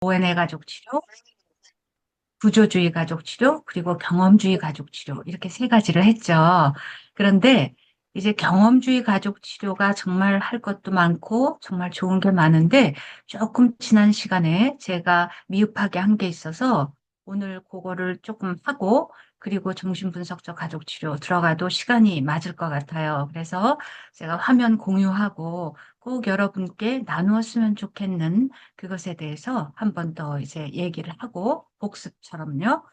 O&A 가족 치료, 구조주의 가족 치료, 그리고 경험주의 가족 치료, 이렇게 세 가지를 했죠. 그런데 이제 경험주의 가족 치료가 정말 할 것도 많고, 정말 좋은 게 많은데, 조금 지난 시간에 제가 미흡하게 한 게 있어서, 오늘 그거를 조금 하고, 그리고 정신분석적 가족 치료 들어가도 시간이 맞을 것 같아요. 그래서 제가 화면 공유하고 꼭 여러분께 나누었으면 좋겠는 그것에 대해서 한 번 더 이제 얘기를 하고 복습처럼요.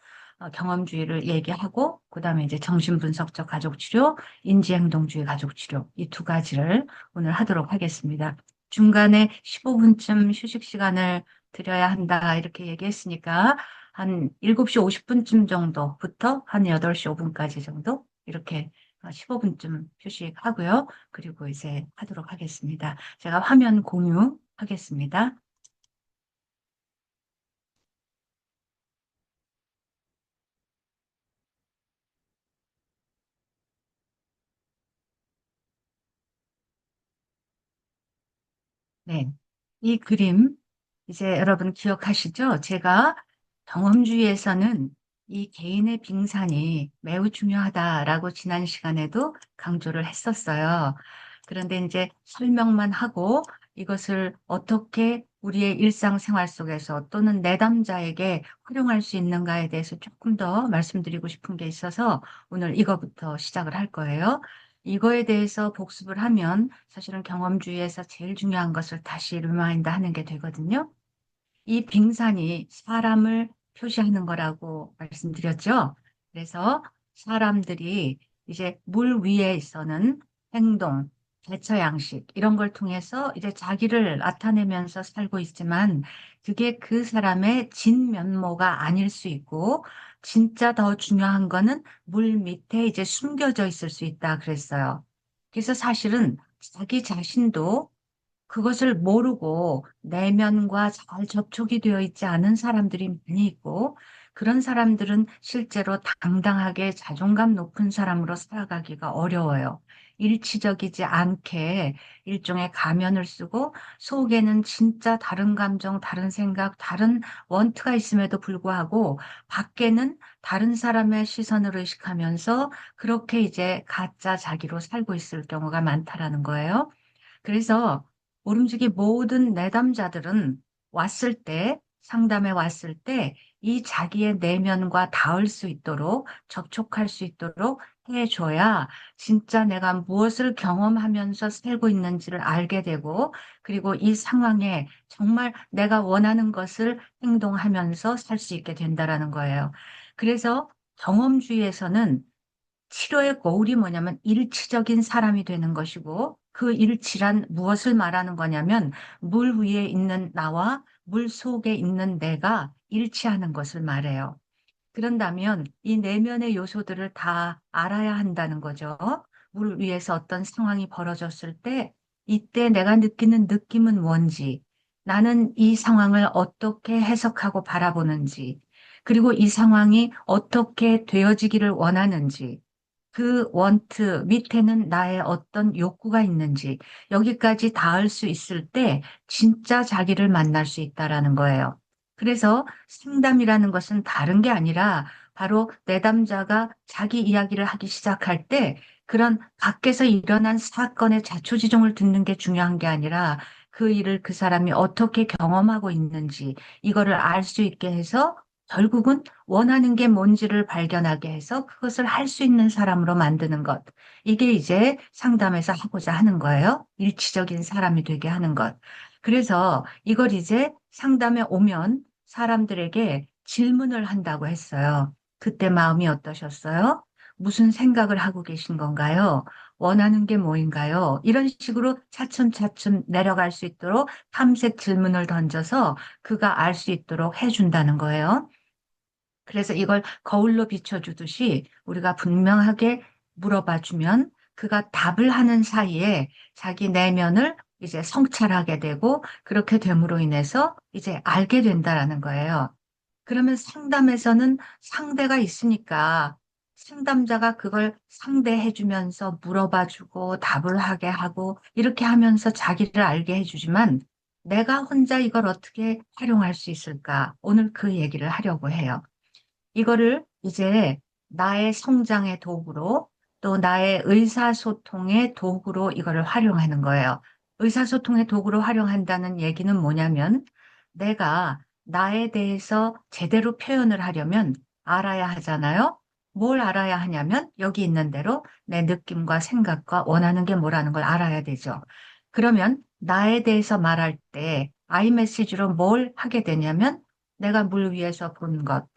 경험주의를 얘기하고 그다음에 이제 정신분석적 가족치료, 인지행동주의 가족치료 이 두 가지를 오늘 하도록 하겠습니다. 중간에 15분쯤 휴식 시간을 드려야 한다 이렇게 얘기했으니까 한 7시 50분쯤 정도부터 한 8시 5분까지 정도 이렇게 15분쯤 휴식하고요. 그리고 이제 하도록 하겠습니다. 제가 화면 공유하겠습니다. 네. 이 그림, 이제 여러분 기억하시죠? 제가 경험주의에서는 이 개인의 빙산이 매우 중요하다라고 지난 시간에도 강조를 했었어요. 그런데 이제 설명만 하고 이것을 어떻게 우리의 일상생활 속에서 또는 내담자에게 활용할 수 있는가에 대해서 조금 더 말씀드리고 싶은 게 있어서 오늘 이거부터 시작을 할 거예요. 이거에 대해서 복습을 하면 사실은 경험주의에서 제일 중요한 것을 다시 리마인드 하는 게 되거든요. 이 빙산이 사람을 표시하는 거라고 말씀드렸죠. 그래서 사람들이 이제 물 위에 있어는 행동, 대처 양식 이런 걸 통해서 이제 자기를 나타내면서 살고 있지만 그게 그 사람의 진면모가 아닐 수 있고 진짜 더 중요한 거는 물 밑에 이제 숨겨져 있을 수 있다 그랬어요. 그래서 사실은 자기 자신도 그것을 모르고 내면과 잘 접촉이 되어 있지 않은 사람들이 많이 있고, 그런 사람들은 실제로 당당하게 자존감 높은 사람으로 살아가기가 어려워요. 일치적이지 않게 일종의 가면을 쓰고 속에는 진짜 다른 감정, 다른 생각, 다른 원투가 있음에도 불구하고 밖에는 다른 사람의 시선을 의식하면서 그렇게 이제 가짜 자기로 살고 있을 경우가 많다라는 거예요. 그래서 모름지기 모든 내담자들은 왔을 때, 상담에 왔을 때, 이 자기의 내면과 닿을 수 있도록, 접촉할 수 있도록 해줘야 진짜 내가 무엇을 경험하면서 살고 있는지를 알게 되고, 그리고 이 상황에 정말 내가 원하는 것을 행동하면서 살 수 있게 된다라는 거예요. 그래서 경험주의에서는 치료의 고울이 뭐냐면 일치적인 사람이 되는 것이고 그 일치란 무엇을 말하는 거냐면 물 위에 있는 나와 물 속에 있는 내가 일치하는 것을 말해요. 그런다면 이 내면의 요소들을 다 알아야 한다는 거죠. 물 위에서 어떤 상황이 벌어졌을 때 이때 내가 느끼는 느낌은 뭔지, 나는 이 상황을 어떻게 해석하고 바라보는지, 그리고 이 상황이 어떻게 되어지기를 원하는지, 그 원트 밑에는 나의 어떤 욕구가 있는지 여기까지 닿을 수 있을 때 진짜 자기를 만날 수 있다라는 거예요. 그래서 상담이라는 것은 다른 게 아니라 바로 내담자가 자기 이야기를 하기 시작할 때 그런 밖에서 일어난 사건의 자초지종을 듣는 게 중요한 게 아니라 그 일을 그 사람이 어떻게 경험하고 있는지 이거를 알 수 있게 해서 결국은 원하는 게 뭔지를 발견하게 해서 그것을 할 수 있는 사람으로 만드는 것. 이게 이제 상담에서 하고자 하는 거예요. 일치적인 사람이 되게 하는 것. 그래서 이걸 이제 상담에 오면 사람들에게 질문을 한다고 했어요. 그때 마음이 어떠셨어요? 무슨 생각을 하고 계신 건가요? 원하는 게 뭐인가요? 이런 식으로 차츰차츰 내려갈 수 있도록 탐색 질문을 던져서 그가 알 수 있도록 해준다는 거예요. 그래서 이걸 거울로 비춰주듯이 우리가 분명하게 물어봐 주면 그가 답을 하는 사이에 자기 내면을 이제 성찰하게 되고 그렇게 됨으로 인해서 이제 알게 된다라는 거예요. 그러면 상담에서는 상대가 있으니까 상담자가 그걸 상대해 주면서 물어봐 주고 답을 하게 하고 이렇게 하면서 자기를 알게 해 주지만 내가 혼자 이걸 어떻게 활용할 수 있을까? 오늘 그 얘기를 하려고 해요. 이거를 이제 나의 성장의 도구로 또 나의 의사소통의 도구로 이거를 활용하는 거예요. 의사소통의 도구로 활용한다는 얘기는 뭐냐면 내가 나에 대해서 제대로 표현을 하려면 알아야 하잖아요. 뭘 알아야 하냐면 여기 있는 대로 내 느낌과 생각과 원하는 게 뭐라는 걸 알아야 되죠. 그러면 나에 대해서 말할 때 아이메시지로 뭘 하게 되냐면 내가 물 위에서 본 것,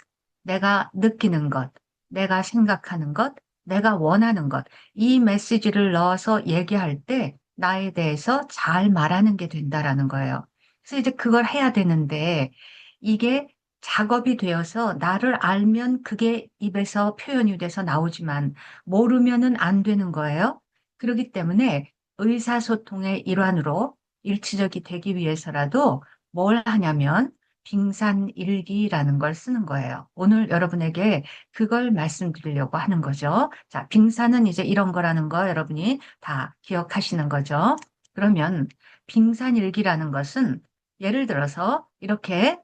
내가 느끼는 것, 내가 생각하는 것, 내가 원하는 것, 이 메시지를 넣어서 얘기할 때 나에 대해서 잘 말하는 게 된다라는 거예요. 그래서 이제 그걸 해야 되는데 이게 작업이 되어서 나를 알면 그게 입에서 표현이 돼서 나오지만 모르면은 안 되는 거예요. 그렇기 때문에 의사소통의 일환으로 일치적이 되기 위해서라도 뭘 하냐면 빙산일기라는 걸 쓰는 거예요. 오늘 여러분에게 그걸 말씀드리려고 하는 거죠. 자, 빙산은 이제 이런 거라는 거 여러분이 다 기억하시는 거죠. 그러면 빙산일기라는 것은 예를 들어서 이렇게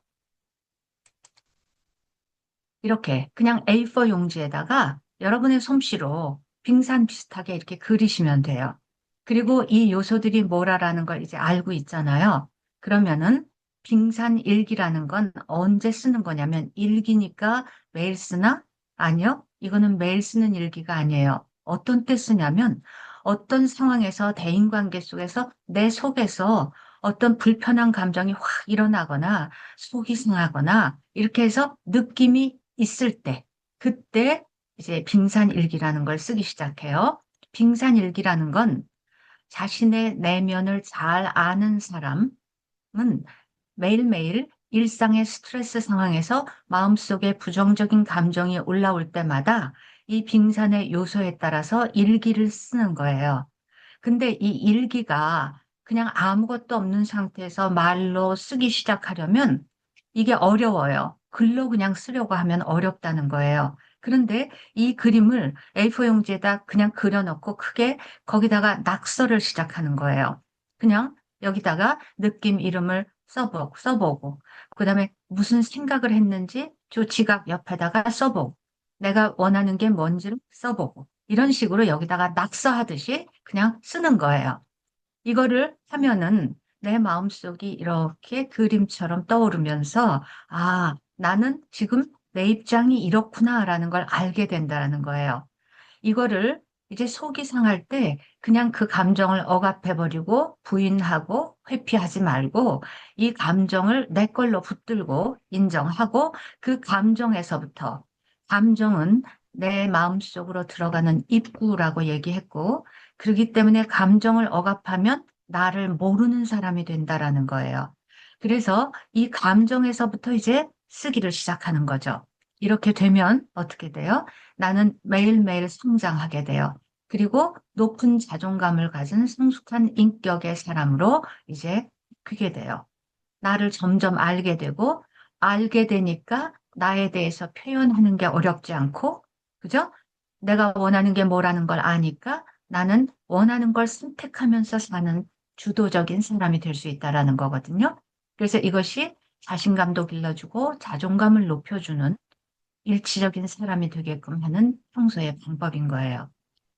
그냥 A4 용지에다가 여러분의 솜씨로 빙산 비슷하게 이렇게 그리시면 돼요. 그리고 이 요소들이 뭐라라는 걸 이제 알고 있잖아요. 그러면은 빙산 일기라는 건 언제 쓰는 거냐면 일기니까 매일 쓰나? 아니요. 이거는 매일 쓰는 일기가 아니에요. 어떤 때 쓰냐면 어떤 상황에서 대인관계 속에서 내 속에서 어떤 불편한 감정이 확 일어나거나 속이 상하거나 이렇게 해서 느낌이 있을 때, 그때 이제 빙산일기라는 걸 쓰기 시작해요. 빙산일기라는 건 자신의 내면을 잘 아는 사람은 매일매일 일상의 스트레스 상황에서 마음속에 부정적인 감정이 올라올 때마다 이 빙산의 요소에 따라서 일기를 쓰는 거예요. 근데 이 일기가 그냥 아무것도 없는 상태에서 말로 쓰기 시작하려면 이게 어려워요. 글로 그냥 쓰려고 하면 어렵다는 거예요. 그런데 이 그림을 A4 용지에다 그냥 그려놓고 크게 거기다가 낙서를 시작하는 거예요. 그냥 여기다가 느낌 이름을 써보고, 그다음에 무슨 생각을 했는지 저 지각 옆에다가 써보고, 내가 원하는 게 뭔지를 써보고, 이런 식으로 여기다가 낙서하듯이 그냥 쓰는 거예요. 이거를 하면은 내 마음속이 이렇게 그림처럼 떠오르면서, 아, 나는 지금 내 입장이 이렇구나라는 걸 알게 된다는 거예요. 이거를 이제 속이 상할 때 그냥 그 감정을 억압해버리고 부인하고 회피하지 말고 이 감정을 내 걸로 붙들고 인정하고 그 감정에서부터 감정은 내 마음속으로 들어가는 입구라고 얘기했고 그렇기 때문에 감정을 억압하면 나를 모르는 사람이 된다라는 거예요. 그래서 이 감정에서부터 이제 쓰기를 시작하는 거죠. 이렇게 되면 어떻게 돼요? 나는 매일매일 성장하게 돼요. 그리고 높은 자존감을 가진 성숙한 인격의 사람으로 이제 크게 돼요. 나를 점점 알게 되고, 알게 되니까 나에 대해서 표현하는 게 어렵지 않고, 그죠? 내가 원하는 게 뭐라는 걸 아니까 나는 원하는 걸 선택하면서 사는 주도적인 사람이 될 수 있다라는 거거든요. 그래서 이것이 자신감도 길러주고 자존감을 높여주는 일치적인 사람이 되게끔 하는 평소의 방법인 거예요.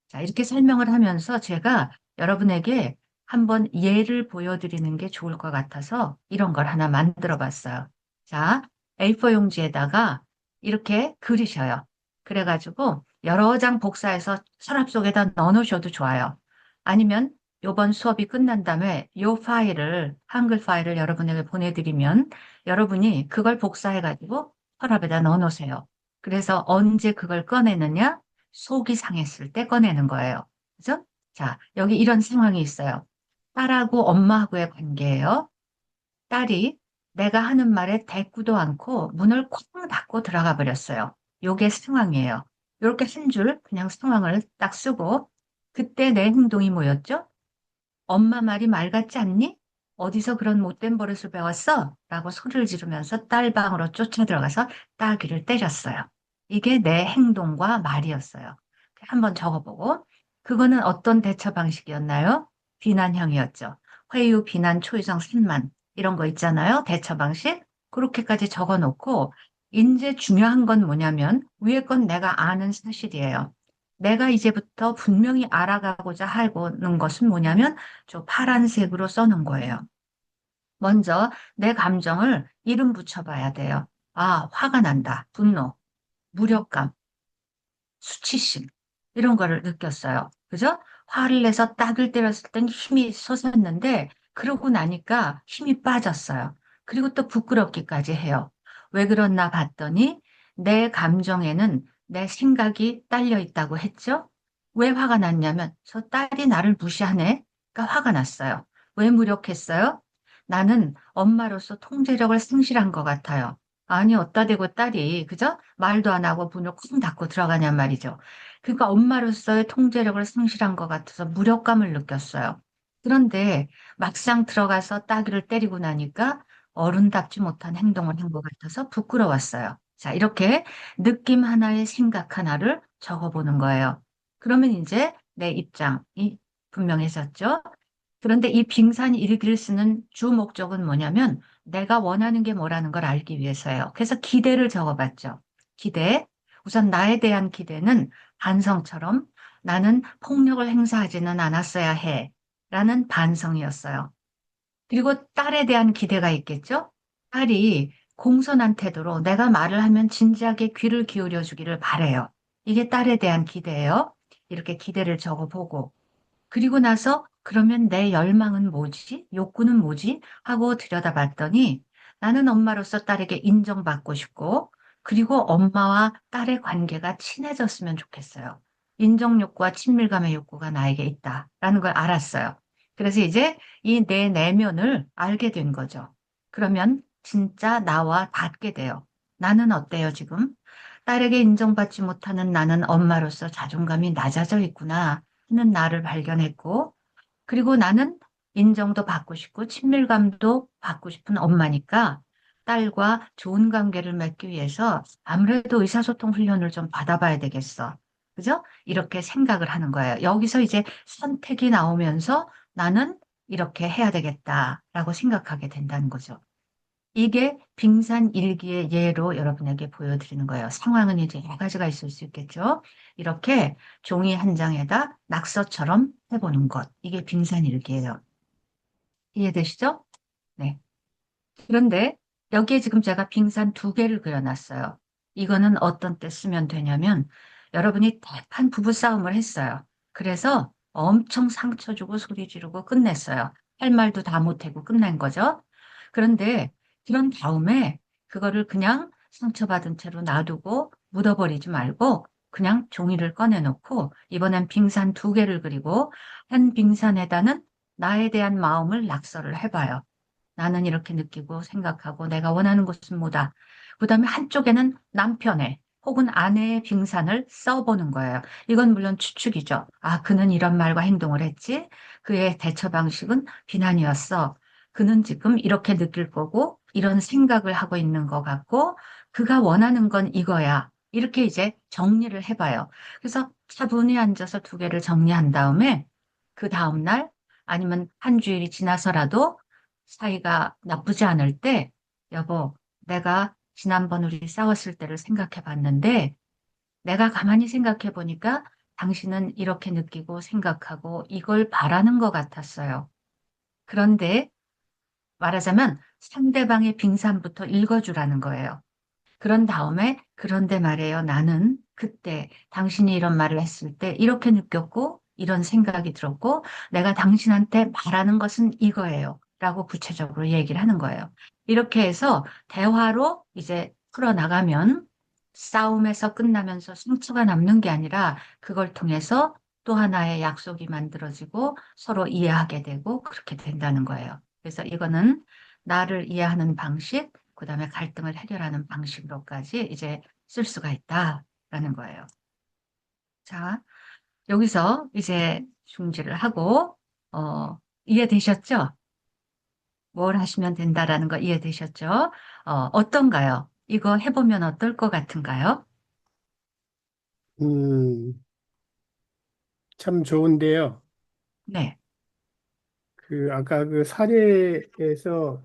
자, 이렇게 설명을 하면서 제가 여러분에게 한번 예를 보여드리는 게 좋을 것 같아서 이런 걸 하나 만들어 봤어요. 자, A4 용지에다가 이렇게 그리셔요. 그래가지고 여러 장 복사해서 서랍 속에다 넣어 놓으셔도 좋아요. 아니면 요번 수업이 끝난 다음에 요 파일을, 한글 파일을 여러분에게 보내드리면 여러분이 그걸 복사해가지고 서랍에다 넣어 놓으세요. 그래서 언제 그걸 꺼내느냐? 속이 상했을 때 꺼내는 거예요. 그죠? 자, 여기 이런 상황이 있어요. 딸하고 엄마하고의 관계예요. 딸이 내가 하는 말에 대꾸도 않고 문을 쾅 닫고 들어가 버렸어요. 요게 상황이에요. 이렇게 한 줄 그냥 상황을 딱 쓰고 그때 내 행동이 뭐였죠? 엄마 말이 말 같지 않니? 어디서 그런 못된 버릇을 배웠어? 라고 소리를 지르면서 딸 방으로 쫓아 들어가서 딸귀를 때렸어요. 이게 내 행동과 말이었어요. 한번 적어보고. 그거는 어떤 대처 방식이었나요? 비난형이었죠. 회유, 비난, 초의성, 산만. 이런 거 있잖아요. 대처 방식. 그렇게까지 적어 놓고, 이제 중요한 건 뭐냐면, 위에 건 내가 아는 사실이에요. 내가 이제부터 분명히 알아가고자 하는 것은 뭐냐면, 저 파란색으로 써놓은 거예요. 먼저 내 감정을 이름 붙여봐야 돼요. 아, 화가 난다. 분노, 무력감, 수치심 이런 거를 느꼈어요. 그죠? 화를 내서 딱을 때렸을 땐 힘이 솟았는데 그러고 나니까 힘이 빠졌어요. 그리고 또 부끄럽기까지 해요. 왜 그랬나 봤더니 내 감정에는 내 생각이 딸려 있다고 했죠? 왜 화가 났냐면 저 딸이 나를 무시하네. 그러니까 화가 났어요. 왜 무력했어요? 나는 엄마로서 통제력을 상실한 것 같아요. 아니, 어따 대고 딸이, 그죠? 말도 안 하고 문을 쿵 닫고 들어가냔 말이죠. 그러니까 엄마로서의 통제력을 상실한 것 같아서 무력감을 느꼈어요. 그런데 막상 들어가서 따귀를 때리고 나니까 어른답지 못한 행동을 한 것 같아서 부끄러웠어요. 자, 이렇게 느낌 하나에 생각 하나를 적어보는 거예요. 그러면 이제 내 입장이 분명해졌죠? 그런데 이 빙산 일기를 쓰는 주 목적은 뭐냐면 내가 원하는 게 뭐라는 걸 알기 위해서예요. 그래서 기대를 적어봤죠. 기대. 우선 나에 대한 기대는 반성처럼 나는 폭력을 행사하지는 않았어야 해. 라는 반성이었어요. 그리고 딸에 대한 기대가 있겠죠? 딸이 공손한 태도로 내가 말을 하면 진지하게 귀를 기울여 주기를 바래요. 이게 딸에 대한 기대예요. 이렇게 기대를 적어보고. 그리고 나서 그러면 내 열망은 뭐지? 욕구는 뭐지? 하고 들여다봤더니 나는 엄마로서 딸에게 인정받고 싶고 그리고 엄마와 딸의 관계가 친해졌으면 좋겠어요. 인정 욕구와 친밀감의 욕구가 나에게 있다라는 걸 알았어요. 그래서 이제 이 내 내면을 알게 된 거죠. 그러면 진짜 나와 닿게 돼요. 나는 어때요, 지금? 딸에게 인정받지 못하는 나는 엄마로서 자존감이 낮아져 있구나. 하는 나를 발견했고, 그리고 나는 인정도 받고 싶고, 친밀감도 받고 싶은 엄마니까 딸과 좋은 관계를 맺기 위해서 아무래도 의사소통 훈련을 좀 받아봐야 되겠어. 그죠? 이렇게 생각을 하는 거예요. 여기서 이제 선택이 나오면서 나는 이렇게 해야 되겠다라고 생각하게 된다는 거죠. 이게 빙산 일기의 예로 여러분에게 보여드리는 거예요. 상황은 이제 여러 가지가 있을 수 있겠죠. 이렇게 종이 한 장에다 낙서처럼 해보는 것. 이게 빙산 일기예요. 이해되시죠? 네. 그런데 여기에 지금 제가 빙산 두 개를 그려놨어요. 이거는 어떤 때 쓰면 되냐면 여러분이 대판 부부싸움을 했어요. 그래서 엄청 상처 주고 소리 지르고 끝냈어요. 할 말도 다 못하고 끝낸 거죠. 그런데 그런 다음에 그거를 그냥 상처받은 채로 놔두고 묻어버리지 말고 그냥 종이를 꺼내놓고 이번엔 빙산 두 개를 그리고 한 빙산에다는 나에 대한 마음을 낙서를 해봐요. 나는 이렇게 느끼고 생각하고 내가 원하는 것은 뭐다. 그다음에 한쪽에는 남편의 혹은 아내의 빙산을 써보는 거예요. 이건 물론 추측이죠. 아, 그는 이런 말과 행동을 했지. 그의 대처 방식은 비난이었어. 그는 지금 이렇게 느낄 거고 이런 생각을 하고 있는 것 같고 그가 원하는 건 이거야. 이렇게 이제 정리를 해봐요. 그래서 차분히 앉아서 두 개를 정리한 다음에 그 다음날 아니면 한 주일이 지나서라도 사이가 나쁘지 않을 때, 여보, 내가 지난번 우리 싸웠을 때를 생각해 봤는데, 내가 가만히 생각해 보니까 당신은 이렇게 느끼고 생각하고 이걸 바라는 것 같았어요. 그런데 말하자면 상대방의 빙산부터 읽어주라는 거예요. 그런 다음에, 그런데 말이에요. 나는 그때 당신이 이런 말을 했을 때 이렇게 느꼈고, 이런 생각이 들었고, 내가 당신한테 바라는 것은 이거예요. 라고 구체적으로 얘기를 하는 거예요. 이렇게 해서 대화로 이제 풀어나가면 싸움에서 끝나면서 상처가 남는 게 아니라 그걸 통해서 또 하나의 약속이 만들어지고 서로 이해하게 되고 그렇게 된다는 거예요. 그래서 이거는 나를 이해하는 방식, 그다음에 갈등을 해결하는 방식으로까지 이제 쓸 수가 있다라는 거예요. 자, 여기서 이제 중지를 하고 이해되셨죠? 뭘 하시면 된다라는 거 이해되셨죠? 어떤가요? 이거 해보면 어떨 것 같은가요? 음, 참 좋은데요. 네, 그, 아까 그 사례에서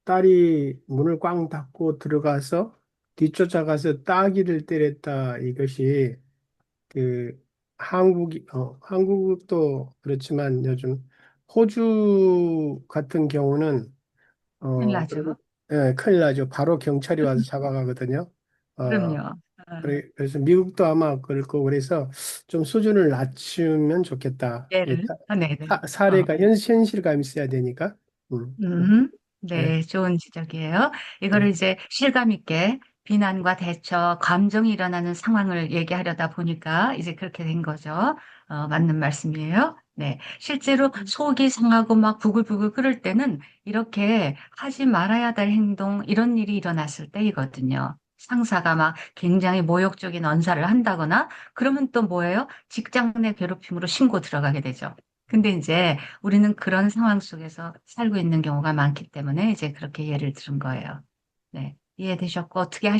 딸이 문을 꽝 닫고 들어가서 뒤쫓아가서 따귀를 때렸다. 이것이 그 한국도 그렇지만 요즘 호주 같은 경우는 큰일 그런 나죠. 예, 큰일 나죠. 바로 경찰이 와서 잡아가거든요. 어, 그럼요. 그래서 미국도 아마 그럴 거고 그래서 좀 수준을 낮추면 좋겠다. 예, 예를, 네네. 사례가 현실감이 있어야 되니까. 음, 예, 네, 좋은 지적이에요. 이거를 예. 이제 실감 있게 비난과 대처, 감정이 일어나는 상황을 얘기하려다 보니까 이제 그렇게 된 거죠. 맞는 말씀이에요. 네, 실제로 속이 상하고 막 부글부글 끓을 때는 이렇게 하지 말아야 될 행동, 이런 일이 일어났을 때이거든요. 상사가 막 굉장히 모욕적인 언사를 한다거나, 그러면 또 뭐예요? 직장 내 괴롭힘으로 신고 들어가게 되죠. 근데 이제 우리는 그런 상황 속에서 살고 있는 경우가 많기 때문에 이제 그렇게 예를 들은 거예요. 네. 이해되셨고, 어떻게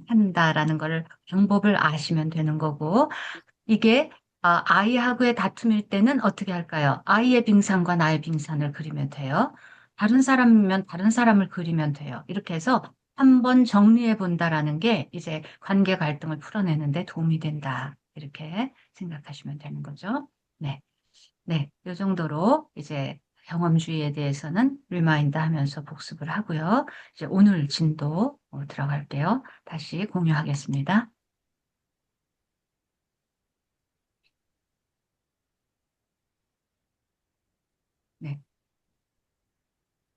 한다라는 거를 방법을 아시면 되는 거고, 이게 아이하고의 다툼일 때는 어떻게 할까요? 아이의 빙산과 나의 빙산을 그리면 돼요. 다른 사람이면 다른 사람을 그리면 돼요. 이렇게 해서 한번 정리해 본다라는 게 이제 관계 갈등을 풀어내는데 도움이 된다. 이렇게 생각하시면 되는 거죠. 네. 네, 이 정도로 이제 경험주의에 대해서는 리마인드 하면서 복습을 하고요. 이제 오늘 진도 들어갈게요. 다시 공유하겠습니다.